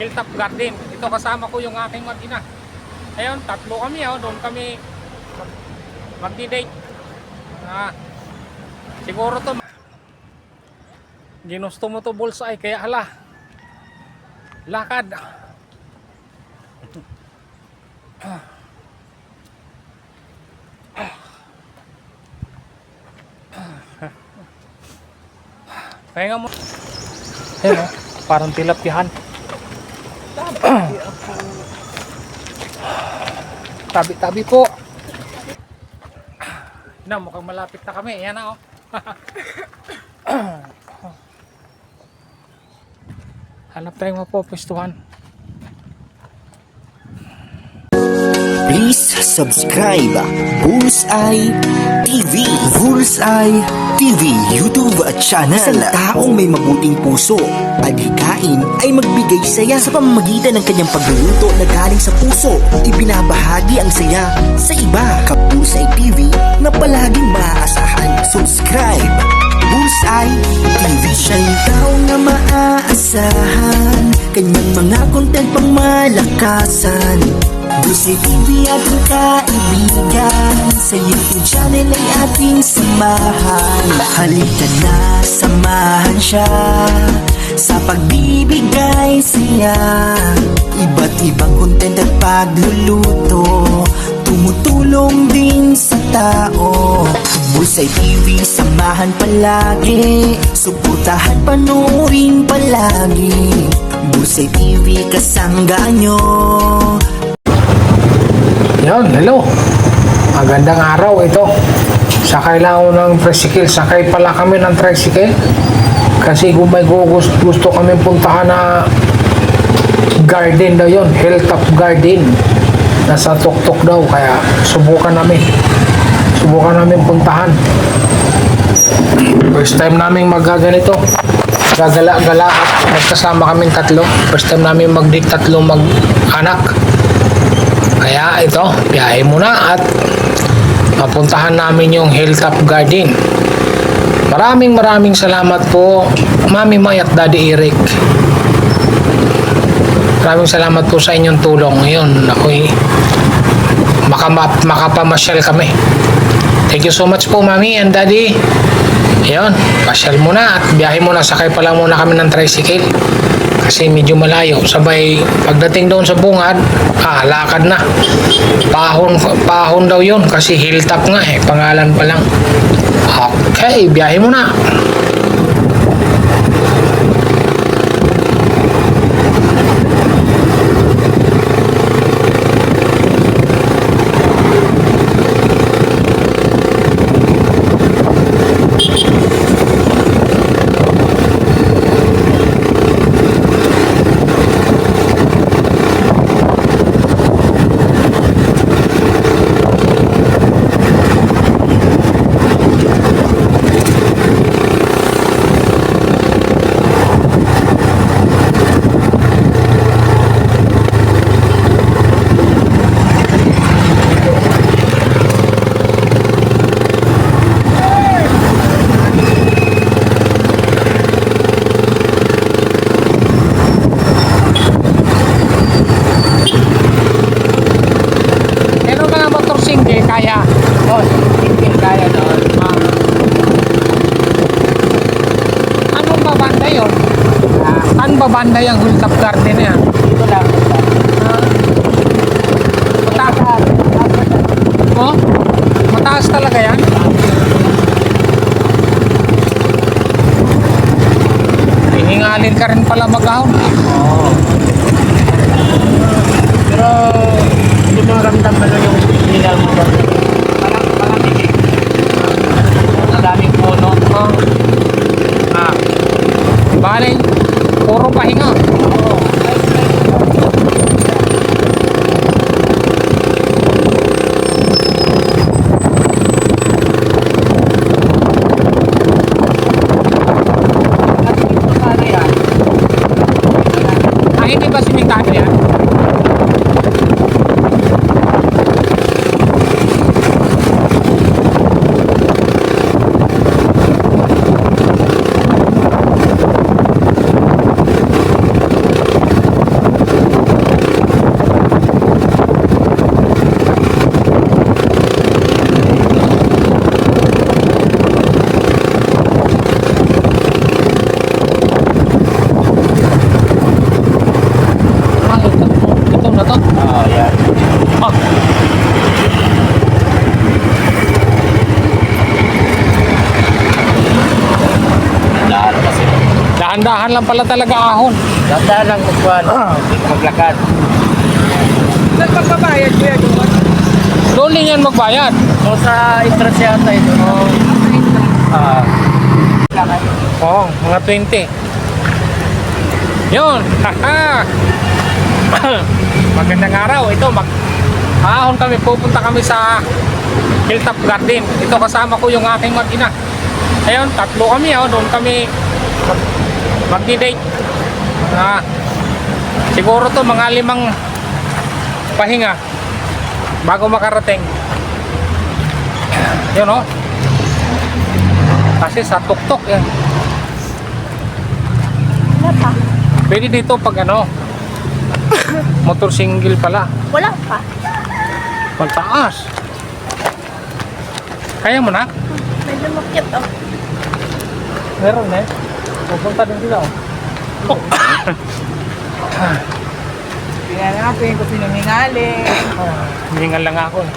Hilltop Garden. Ito kasama ko yung aking mag-ina. Ayun, tatlo kami, doon kami magdi-date. Siguro to ginusto mo to bullseye, kaya hala, lakad. Pahinga mo. Ayun, parang tilapyahan. Tabi-tabi po. Na, mukhang malapit na kami. Yan na, hanap tayong mapopwestuhan. Please subscribe Bullseye TV. Bullseye TV YouTube channel. Isang taong may mabuting puso, adhikain ay magbigay saya sa pamamagitan ng kanyang pagluluto na galing sa puso. Ibinabahagi ang saya sa iba. Bullseye TV na palaging maaasahan. Subscribe Bullseye TV. Siya'y tao na maaasahan, kanyang mga content pang malakasan. Bullseye TV ating kaibigan, sa YouTube channel ay ating samahan. Halika na, samahan siya sa pagbibigay siya. Iba't ibang content at pagluluto, tumutulong din sa tao. Bullseye TV, samahan palagi, suportahan, panoorin palagi. Bullseye TV, kasanggaan nyo. Yan, hello. Magandang araw ito. Sakay lang ako ng tricycle. Sakay pala kami ng tricycle. Kasi kung may gusto kami puntahan na garden daw yun. Hilltop Garden. Nasa tuktok daw. Kaya subukan namin puntahan. First time namin magaganito. Gagala-gala at magkasama kaming tatlo. First time namin tatlo mag-anak. Kaya ito, biyahe muna at mapuntahan namin yung Hilltop Garden. Maraming salamat po, Mami May at Daddy Eric. Maraming salamat po sa inyong tulong. Ngayon, ako'y makapamasyal kami. Thank you so much po, Mami and Daddy. Ayun, pasyal muna at biyahe muna. Sakay pa lang muna kami ng tricycle. Kasi medyo malayo. Sabay, pagdating doon sa bungad, lakad na. Pahon daw yun. Kasi hilltop nga pangalan pa lang. Okay, biyahe muna. Banda yung Hilltop Garden na yan. Dito lang. Mataas. Oh? Mataas talaga yan? Hihingalin ka rin pala mag-ahon. Oo. Pero hindi mo ramdam mo yung hingal mo doon. Parang tigil. Ang daming puno. Bale, puro pahinga. Oo. Hindi ba simentado yan? Dahan lang pala talaga ahon. Ganda lang magkuhan. Maglakad. Nagpapayad ko yan yung ano. Doon din yan magbayad. So sa entrance yata ito. Ah. Oo, mga 20. Yun. Haha. Magandang araw. Ito, ahon kami. Pupunta kami sa Hilltop Garden. Ito kasama ko yung aking mag-ina. Ayun, tatlo kami. Oh. Doon kami magdi-date. Siguro to mga 5 pahinga bago makarating. Yun oh. Kasi sa tuktok yan. Wala pa. Pwede dito pag motor single pala. Wala pa. Pantaas. Kaya mo na? Medyo makit oh. Meron eh. Pupunta din sila oh. Tingnan natin kung sino hingali. Hiningal lang ako eh.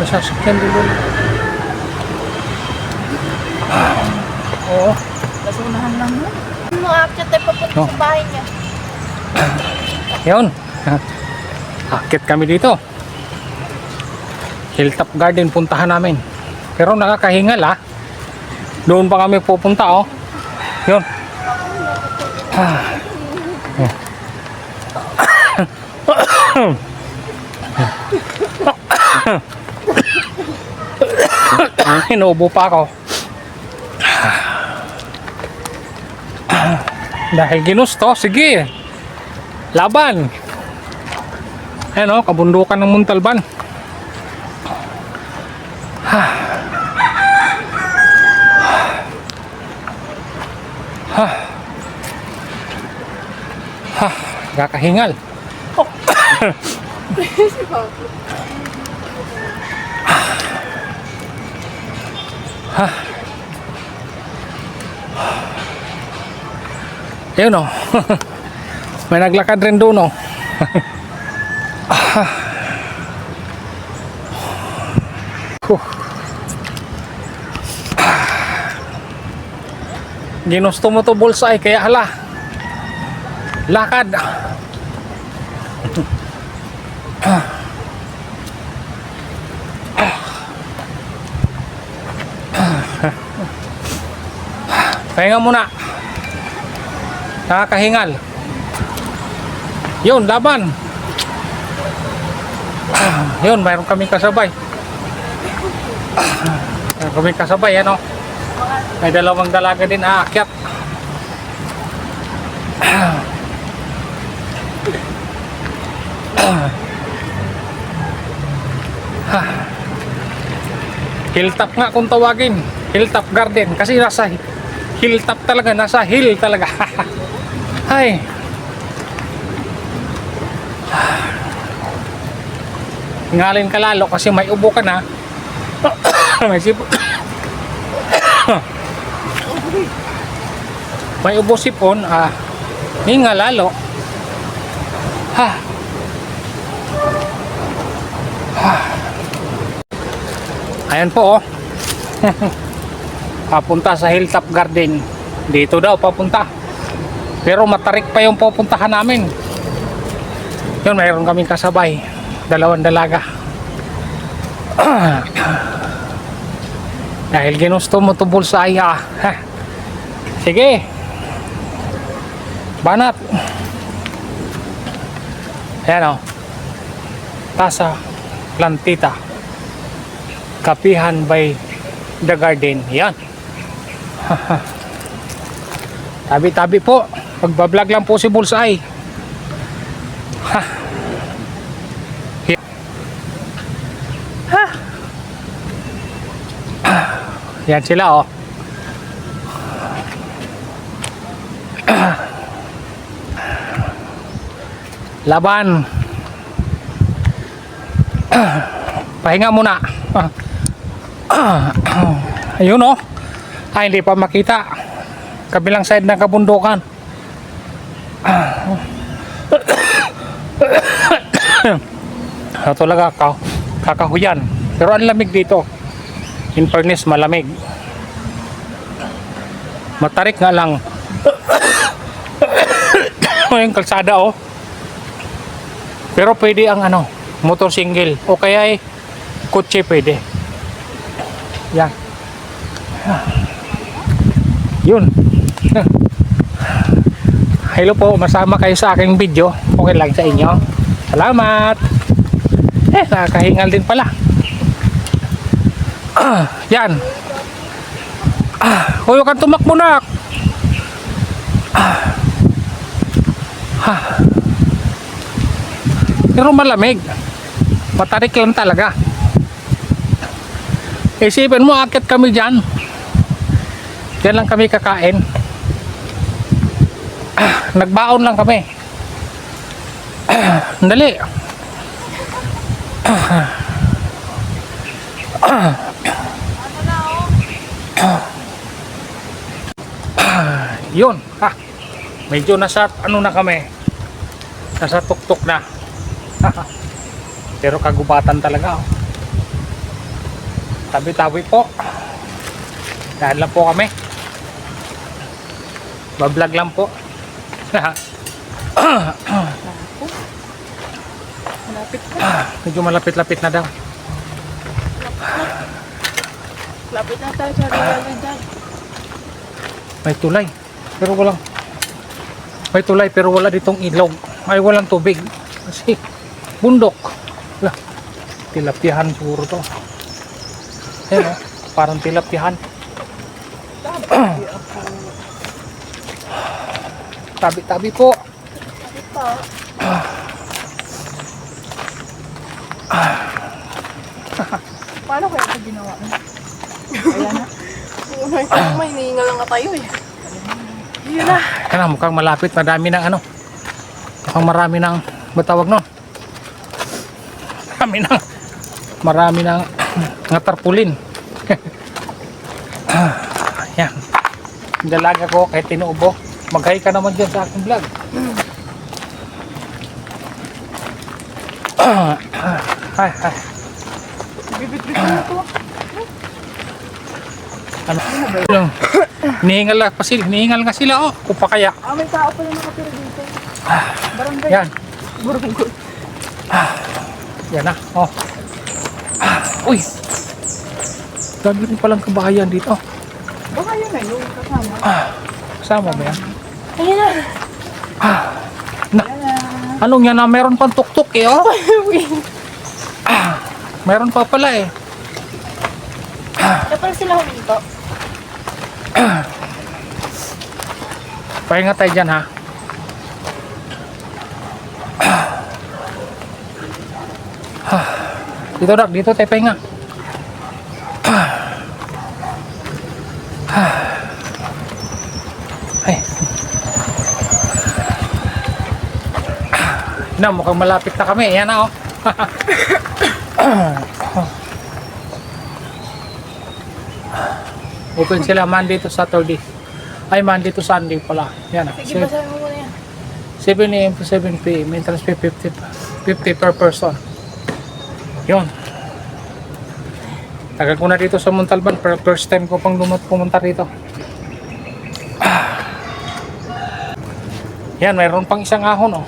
Masasakyan dito. Oo. Kasunahan lang mo. Ano akit ay papunta Oh. sa bahay niya. Yun. Akit kami dito. Hilltop Garden puntahan namin. Pero nakakahingal ah. Doon pa kami pupunta oh. Yun. Inuubo pa ako. Dahil ginusto, sige. Laban. Ayan o, kabundukan ng Muntalban. Kakahingal. Ayun o. May naglakad rin doon o. Ginusto mo to bulsay kaya hala. Lakad. Pahinga muna. Nakakahingal. Yun, laban. Yun, mayroon kaming kasabay. Mayroon kaming kasabay, ano? May dalawang dalaga din aakyat. Hilltop nga kung tawagin. Hilltop Garden. Kasi nasa hilltop talaga. Nasa hill talaga. Ay. Ngalin ka lalo kasi may ubo ka na. May sipon. May ubo sipon. Hinga lalo. Ayan po oh. Papunta sa Hilltop Garden. Dito daw papunta. Pero matarik pa yung pupuntahan namin. Yun, mayroon kaming kasabay. Dalawang dalaga. Dahil ginusto mo to bulsay Sige. Banat. Ayan o. Casa Plantita. Kapihan by the Garden. Yan. Tabi-tabi po. Magbablog lang po si Bulsay. Yan sila oh. Laban. Pahinga muna. Ayun oh. Hindi pa makita. Kabilang side ng kabundukan. talaga kakahuyan. Pero ang lamig dito. In fairness, malamig. Matarik nga lang. Yung kalsada oh. Pero pwede ang ano, motor single o kaya ay kotse pwede. Yan. Yun. Hello po, masama kayo sa aking video. Okay lang sa inyo. Salamat. Nakakahingal din pala. Yan. Huwag kang tumakbo na. Pero malamig. Matarik lang talaga. Isipin mo, akit kami dyan. Diyan lang kami kakain. Nagbaon lang kami. Dali. Yun. Medyo nasa ano na kami. Nasa tuktok na. Pero kagubatan talaga. Tabi-tabi po. Dahil lang po kami. Bablog lang po. Malapit na. Medyo malapit-lapit na daw. Lapit na tayo sa realidad. May tulay. Pero walang may tulay pero wala ditong ilog. Ay walang tubig. Kasi bundok. Wala. Tilapyahan siguro to. Ayan parang tilapyahan. Tabi-tabi po. Ito. Paano kaya ito ginawa mo? Ayan na. May hinihingal lang nga tayo eh. Yun na. Ayan mukhang malapit. Madami ng ano. Mukhang marami ng matawag no. Marami ng nga tarpulin. Yan. Dalaga ko kahit tinuubo. Mag-hi ka naman dyan sa aking vlog. Hi. Bibit-bit na ito. Ano? Nihingal nga sila oh. Kung pa kaya. May tao pala nakatira dito. Barangay. Yan. Burunggo. Yan na. Oh. Uy. Dami rin palang kabahayan dito. Baka yun na yung kasama. Kasama ba yan? Ayun na. Anong yan na? Meron pang tuktok eh oh. Meron pa pala eh. Kapag sila huminto. Pahinga tayo dyan ha. Dito dak, dito tayo pahinga. Ay. Na, mukhang malapit na kami. Yan na oh. Open sila Monday to Saturday. Ay, Monday to Sunday pala. Yan ah. Sige, basahin mo muna yan. 7 AM to 7 PM. Entrance fee 50 per person. Yun. Tagal ko na dito sa Montalban. First time ko pang pumunta rito. Yan, mayroon pang isang ahon oh.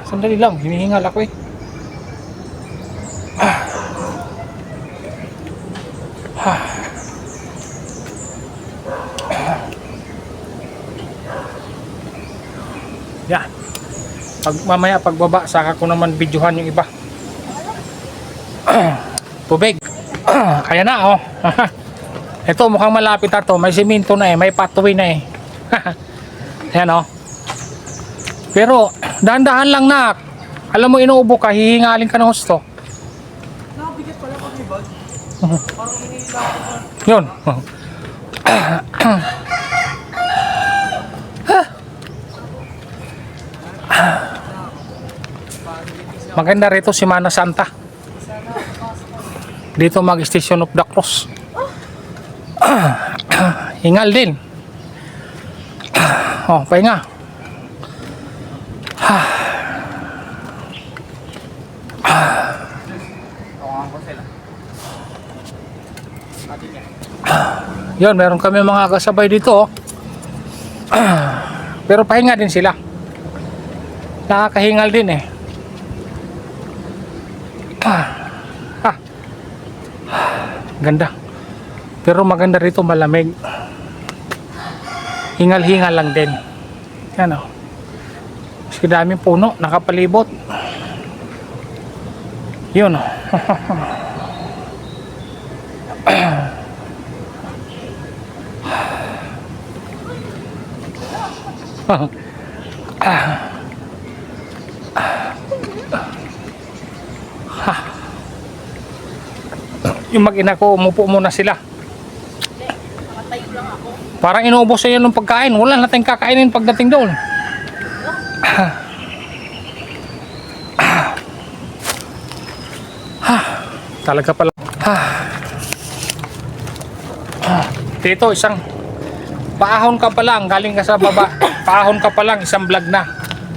Sandali lang, hinihingal ako eh. Yan. Mamaya pagbaba, saka ko naman videohan yung iba. Tubig. Kaya na oh. Ito mukhang malapit na to. May simento na eh. May pathway na eh. Ayan oh. Pero dahan-dahan lang na. Alam mo inuubo ka, hihingalin ka ng husto. Nabigat pala pag ibag. Parang hinihila ako. Yun. Maganda rito si Mana Santa. Dito mag-Station of the Cross. Hingal din. Oh, pahinga. sila. Atin yan. Yun, meron kami mga kasabay dito. Oh. Pero pahinga din sila. Nakakahingal din eh. Ganda. Pero maganda rito, malamig. Hingal-hingal lang din. Yan o. Kasi daming puno, nakapalibot. Yun o. Yung mag-ina ko, umupo muna sila. Nakatayo lang ako. Parang inuubos sa ng pagkain. Wala natin kakainin pagdating doon. Talaga pala. Dito, isang paahon ka pa lang. Galing ka sa baba. Paahon ka pa lang. Isang vlog na.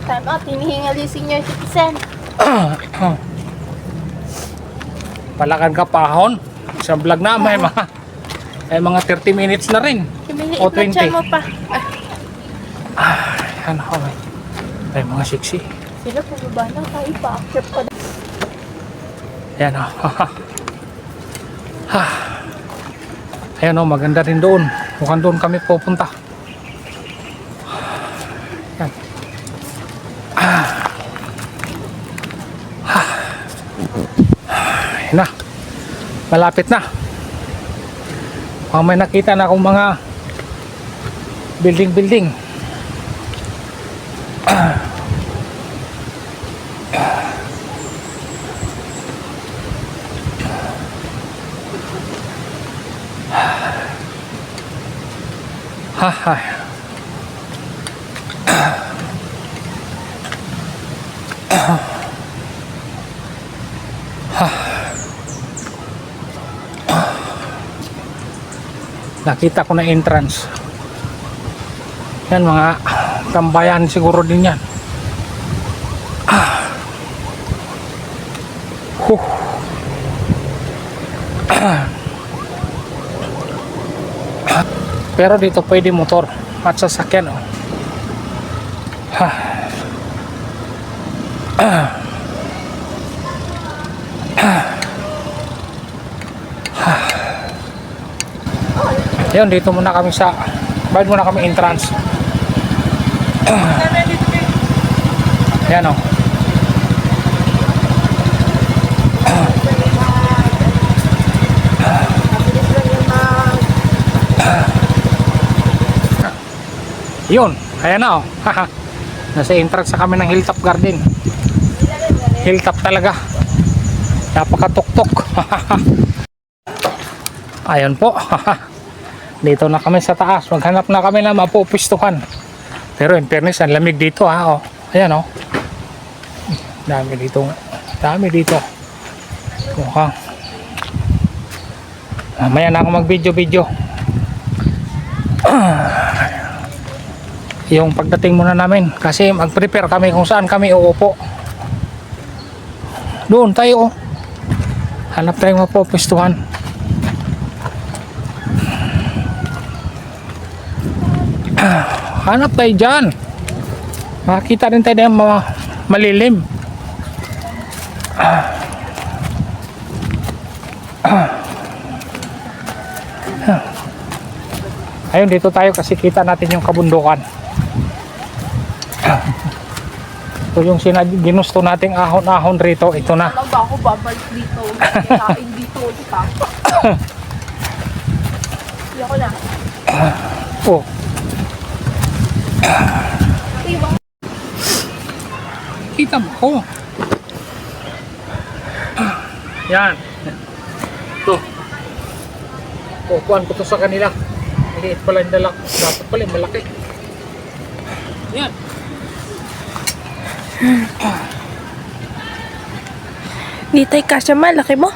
Time out, hinihingal yung senior citizen. Palakan ka paahon. Isang vlog na. May mga 30 minutes na rin. Kumiliit O, na 20. tiyan mo pa. Yan ako. May mga sexy. Sila pumaba na tayo pa. Accept pa. Ayan o. Ayan o, maganda rin doon. Mukhang doon kami pupunta. Ayan. Ayan na. Malapit na. May nakita na akong mga building-building. Hahay. Nakita ko na entrance. Yan, mga tambayan siguro din yan. Pero dito pwede motor at sasakyan oh. Yun, dito muna kami sa bayad muna kami entrance. Yan oh. Yun, ayan na oh. Nasa entrance sa kami ng Hilltop Garden. Hilltop talaga. Napakatuktok. Ayun po. Dito na kami sa taas. Maghanap na kami na mapupistuhan. Pero in fairness, ang lamig dito ha. Oh. Ayan oh. Dami dito. Dami dito. Mukhang. Mamaya na ako mag-video-video. Yung pagdating muna namin. Kasi mag-prepare kami kung saan kami uupo. Doon tayo oh. Hanap tayong mapupistuhan. Hanap tayo dyan. Makakita rin tayo ng mga malilim. Ayun, dito tayo kasi kita natin yung kabundukan. Ito yung ginusto nating ahon-ahon rito. Ito na. Alam ba ako babalik dito? Kain dito ulit ha? Hindi ako na. Oh. Kita mo ko. Yan. Ito. Kukuhan ko to sa kanila. Maliit pala yung dalak. Dapat pala yung malaki. Yan. Di tayo kasya malaki mo.